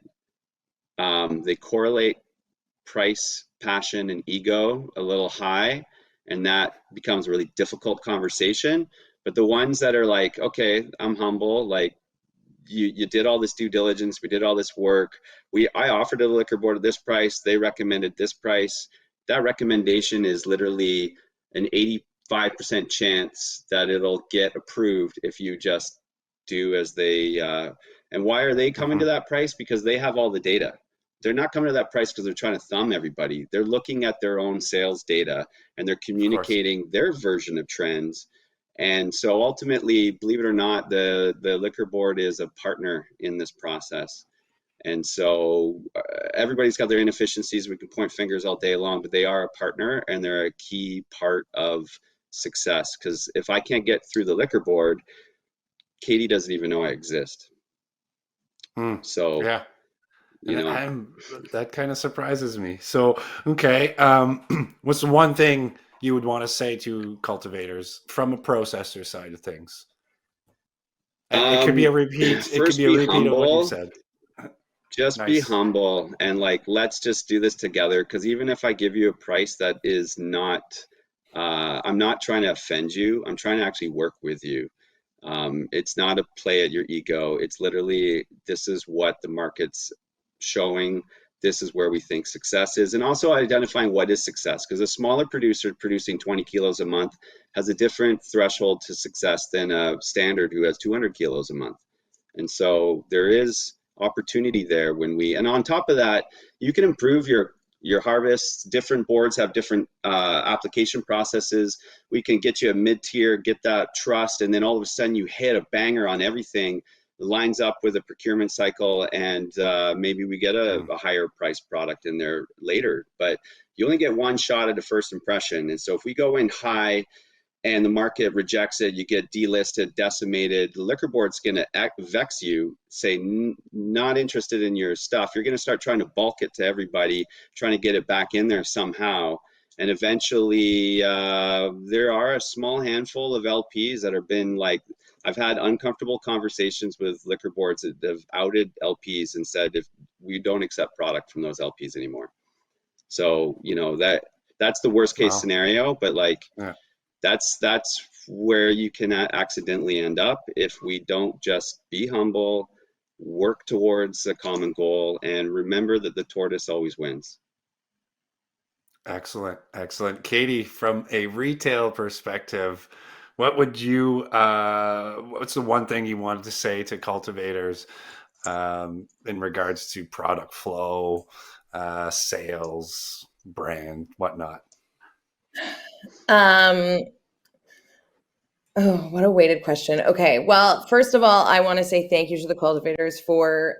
they correlate price, passion, and ego a little high, and that becomes a really difficult conversation. But the ones that are like, okay, I'm humble, like you did all this due diligence, we did all this work, I offered to the liquor board at this price, they recommended this price. That recommendation is literally an 85% chance that it'll get approved if you just do as they and why are they coming to that price? Because they have all the data. They're not coming to that price because they're trying to thumb everybody. They're looking at their own sales data and they're communicating their version of trends. And so ultimately, believe it or not, the liquor board is a partner in this process. And so everybody's got their inefficiencies. We can point fingers all day long, but they are a partner and they're a key part of success. Because if I can't get through the liquor board, Katy doesn't even know I exist. So yeah. you know, That kind of surprises me. So, okay, what's the one thing you would want to say to cultivators from a processor side of things? It could be a repeat. It could first be a be repeat of what you humble. said. Just be Nice. humble and like, let's just do this together. Because even if I give you a price that is not, I'm not trying to offend you. I'm trying to actually work with you. It's not a play at your ego. It's literally, this is what the market's showing. This is where we think success is. And also identifying what is success. Because a smaller producer producing 20 kilos a month has a different threshold to success than a standard who has 200 kilos a month. And so there is opportunity there and on top of that, you can improve your harvests. Different boards have different application processes. We can get you a mid-tier, get that trust, and then all of a sudden you hit a banger on everything. It lines up with a procurement cycle, and maybe we get a higher price product in there later. But you only get one shot at a first impression. And so if we go in high and the market rejects it, you get delisted, decimated, the liquor board's going to vex you, say not interested in your stuff. You're going to start trying to bulk it to everybody, trying to get it back in there somehow. And eventually there are a small handful of LPs that have been like, I've had uncomfortable conversations with liquor boards that have outed LPs and said, if we don't accept product from those LPs anymore. So, that's the worst case scenario, but like, that's where you can accidentally end up if we don't just be humble, work towards a common goal, and remember that the tortoise always wins. Excellent. Katy, from a retail perspective, what's the one thing you wanted to say to cultivators in regards to product flow, sales, brand, whatnot? Oh, what a weighted question. Okay. Well, first of all, I want to say thank you to the cultivators for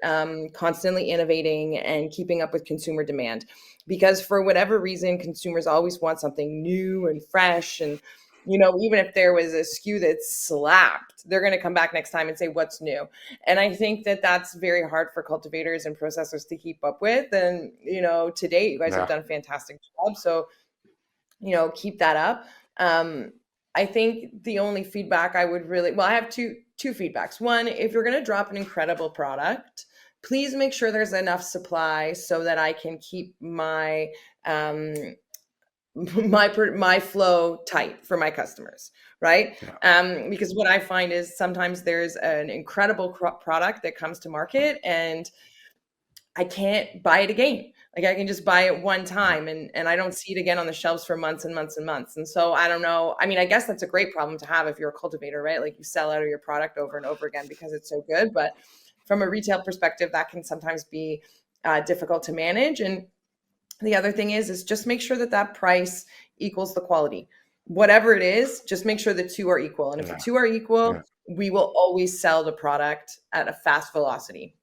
constantly innovating and keeping up with consumer demand. Because for whatever reason, consumers always want something new and fresh. And, even if there was a SKU that slapped, they're going to come back next time and say, what's new? And I think that that's very hard for cultivators and processors to keep up with. And, to date, you guys have Yeah. done a fantastic job. So, keep that up. Um, I think the only feedback I would I have two feedbacks. One, if you're going to drop an incredible product, please make sure there's enough supply so that I can keep my my flow tight for my customers, right? Yeah. Because what I find is sometimes there's an incredible product that comes to market and I can't buy it again. Like I can just buy it one time and I don't see it again on the shelves for months and months and months. And so I don't know. I mean, I guess that's a great problem to have if you're a cultivator, right? Like you sell out of your product over and over again because it's so good. But from a retail perspective, that can sometimes be difficult to manage. And the other thing is just make sure that that price equals the quality. Whatever it is, just make sure the two are equal. And if the two are equal, we will always sell the product at a fast velocity.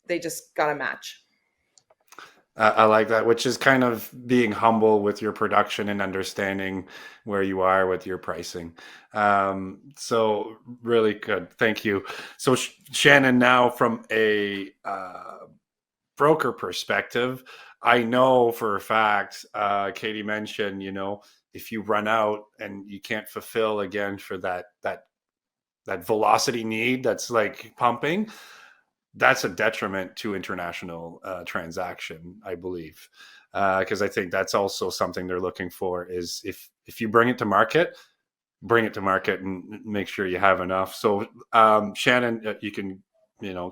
They just got to match. I like that, which is kind of being humble with your production and understanding where you are with your pricing. So really good. Thank you. So Shannon, now from a broker perspective, I know for a fact, Katy mentioned, if you run out and you can't fulfill again for that velocity need that's like pumping, that's a detriment to international transaction, I believe, because I think that's also something they're looking for is if you bring it to market and make sure you have enough. So Shannon, you can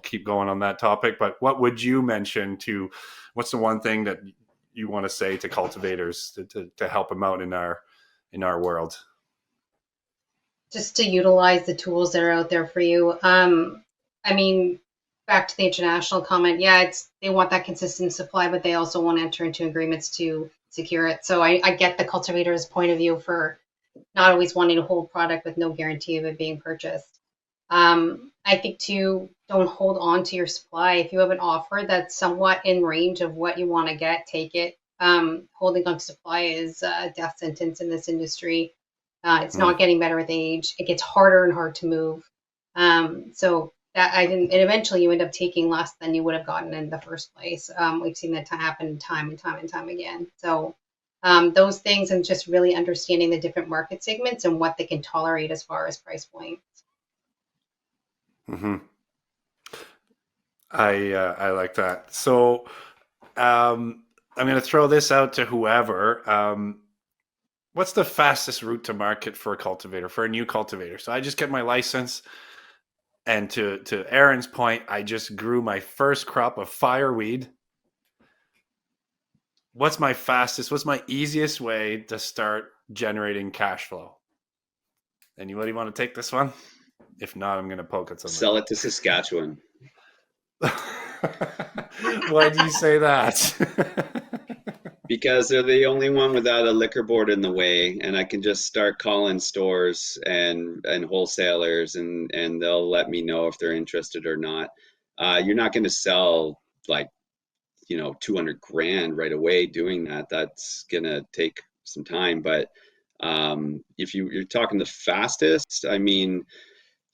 keep going on that topic, but what would you mention to what's the one thing that you want to say to cultivators to help them out in our world? Just to utilize the tools that are out there for you. I mean, back to the international comment, yeah, they want that consistent supply, but they also want to enter into agreements to secure it. So I get the cultivator's point of view for not always wanting to hold product with no guarantee of it being purchased. I think too, don't hold on to your supply. If you have an offer that's somewhat in range of what you want to get, take it. Holding on to supply is a death sentence in this industry. It's not getting better with age. It gets harder and harder to move. So that and eventually you end up taking less than you would have gotten in the first place. We've seen that happen time and time and time again. So those things and just really understanding the different market segments and what they can tolerate as far as price points. Mm-hmm. I like that. So I'm going to throw this out to whoever. What's the fastest route to market for a cultivator, for a new cultivator? So I just get my license, and to Aaron's point, I just grew my first crop of fireweed. What's my easiest way to start generating cash flow? Anybody want to take this one? If not, I'm going to poke at something. Sell it to Saskatchewan. Why do you say that? Because they're the only one without a liquor board in the way, and I can just start calling stores and wholesalers, and they'll let me know if they're interested or not. You're not going to sell like 200 grand right away doing that. That's going to take some time. But if you're talking the fastest, I mean,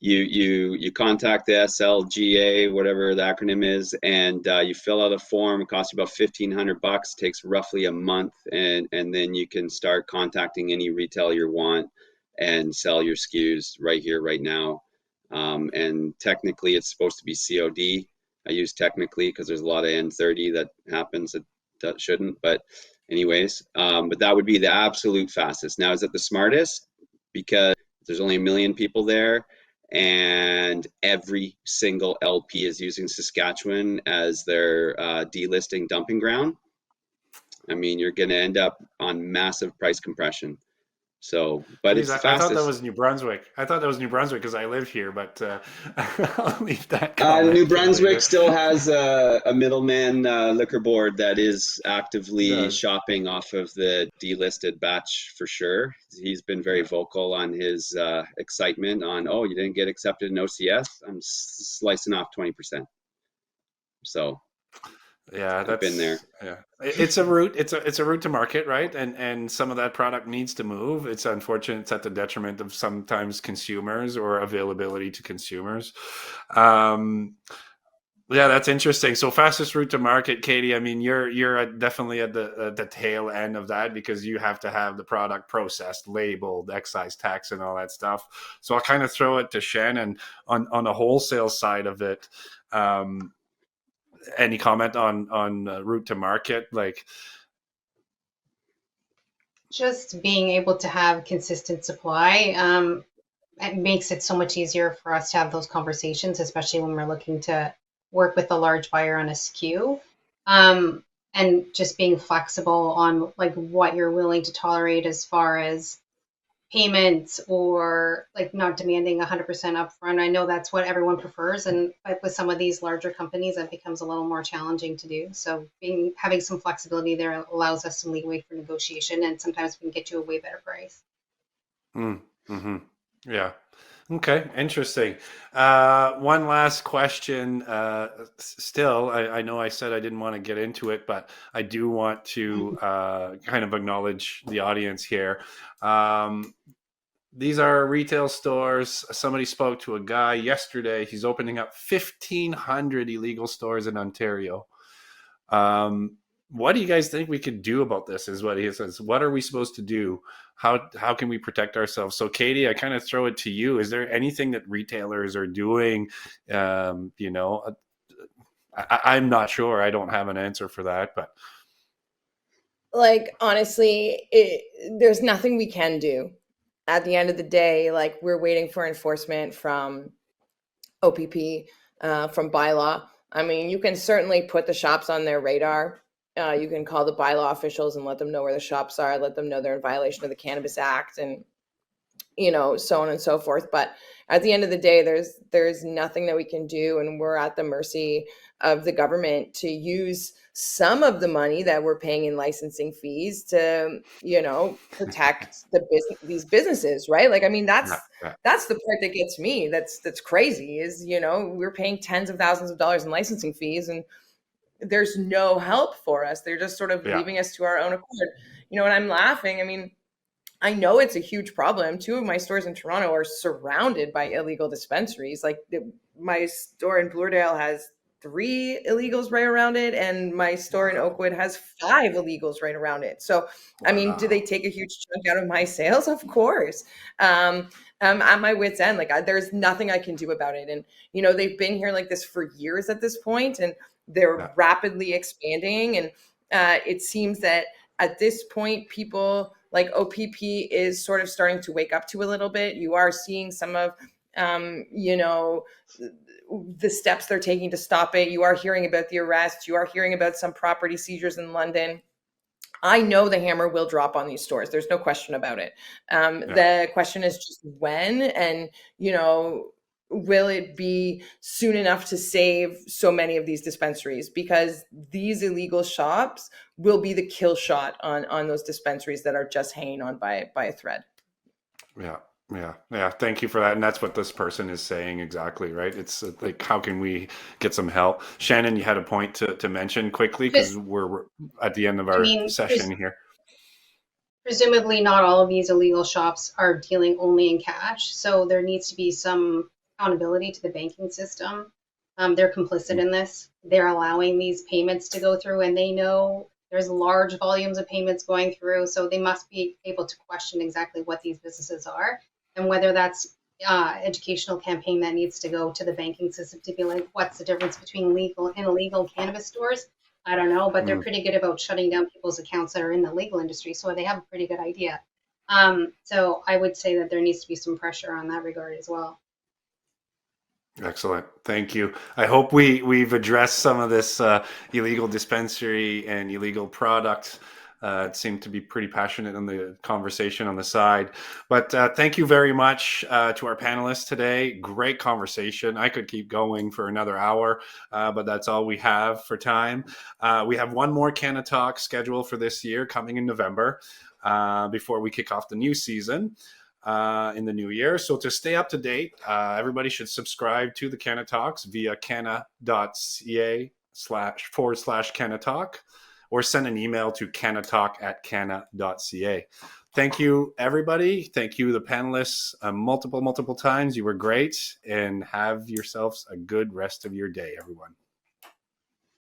you contact the SLGA, whatever the acronym is, and you fill out a form. It costs you about $1,500. Takes roughly a month, and then you can start contacting any retailer you want and sell your SKUs right here, right now. And technically, it's supposed to be COD. I use technically because there's a lot of N30 that happens that shouldn't. But anyways, but that would be the absolute fastest. Now, is it the smartest? Because there's only 1 million people there, and every single LP is using Saskatchewan as their delisting dumping ground. I mean, you're going to end up on massive price compression. So, but Geez, it's the I thought that fastest. was New Brunswick. I thought that was New Brunswick because I live here, but I'll leave that comment New for Brunswick later. still has a middleman liquor board that is actively Does. shopping off of the delisted batch for sure. He's been very Yeah. vocal on his excitement on, oh, you didn't get accepted in OCS. I'm slicing off 20%. So Yeah, I've been there. It's a route. It's a route to market, right? And some of that product needs to move. It's unfortunate. It's at the detriment of sometimes consumers or availability to consumers. Um, yeah, that's interesting. So fastest route to market, Katy. I mean, definitely at the tail end of that because you have to have the product processed, labeled, excise tax, and all that stuff. So I'll kind of throw it to Shannon on the wholesale side of it. Any comment on route to market? Like, Just being able to have consistent supply, it makes it so much easier for us to have those conversations, especially when we're looking to work with a large buyer on a SKU. And just being flexible on like what you're willing to tolerate as far as payments or like not demanding 100% upfront. I know that's what everyone prefers, and but with some of these larger companies, that becomes a little more challenging to do. So having some flexibility there allows us some leeway for negotiation, and sometimes we can get you a way better price. mm-hmm. Yeah. Okay, interesting. One last question. Still, I know I said I didn't want to get into it, but I do want to kind of acknowledge the audience here. These are retail stores. Somebody spoke to a guy yesterday. He's opening up 1,500 illegal stores in Ontario. What do you guys think we could do about this? Is what he says. What are we supposed to do? How can we protect ourselves? So, Katy, I kind of throw it to you. Is there anything that retailers are doing? I'm not sure. I don't have an answer for that, but Like, honestly, there's nothing we can do. At the end of the day, like, we're waiting for enforcement from OPP, from bylaw. I mean, you can certainly put the shops on their radar. You can call the bylaw officials and let them know where the shops are, let them know they're in violation of the Cannabis Act, and so on and so forth. But at the end of the day, there's nothing that we can do, and we're at the mercy of the government to use some of the money that we're paying in licensing fees to protect these businesses, right? Like, I mean, that's yeah, yeah, that's the part that gets me. That's crazy. Is we're paying tens of thousands of dollars in licensing fees, and there's no help for us. They're just sort of yeah, leaving us to our own accord. And I'm laughing. I mean, I know it's a huge problem. Two of my stores in Toronto are surrounded by illegal dispensaries. Like, my store in Bloordale has 3 illegals right around it, and my store in wow, Oakwood has 5 illegals right around it. So, I mean, do they wow, take a huge chunk out of my sales? Of course. I'm at my wit's end. Like, there's nothing I can do about it. And they've been here like this for years at this point, and yeah, they're rapidly expanding. And it seems that at this point, people like OPP is sort of starting to wake up to a little bit. You are seeing some of, the steps they're taking to stop it. You are hearing about the arrests. You are hearing about some property seizures in London. I know the hammer will drop on these stores. There's no question about it. yeah. The question is just when, and will it be soon enough to save so many of these dispensaries? Because these illegal shops will be the kill shot on those dispensaries that are just hanging on by a thread. Yeah, yeah. Thank you for that. And that's what this person is saying exactly, right? It's like, how can we get some help? Shannon, you had a point to mention quickly because Just, we're at the end of I our mean, session here. presumably not all of these illegal shops are dealing only in cash, so there needs to be some accountability to the banking system. They're complicit in this. They're allowing these payments to go through, and they know there's large volumes of payments going through, so they must be able to question exactly what these businesses are, and whether that's educational campaign that needs to go to the banking system to be like, what's the difference between legal and illegal cannabis stores? I don't know, but they're Mm, pretty good about shutting down people's accounts that are in the legal industry, so they have a pretty good idea. So I would say that there needs to be some pressure on that regard as well. excellent. Thank you. I hope we've addressed some of this illegal dispensary and illegal product It seemed to be pretty passionate in the conversation on the side. But thank you very much to our panelists today. Great conversation. I could keep going for another hour, but that's all we have for time. We have one more CANNAtalk scheduled for this year coming in November before we kick off the new season in the new year. So to stay up to date, everybody should subscribe to the CANNAtalks via canna.ca//CANNAtalk or send an email to cannatalk@canna.ca. Thank you, everybody. Thank you, the panelists, multiple times. You were great, and have yourselves a good rest of your day, everyone.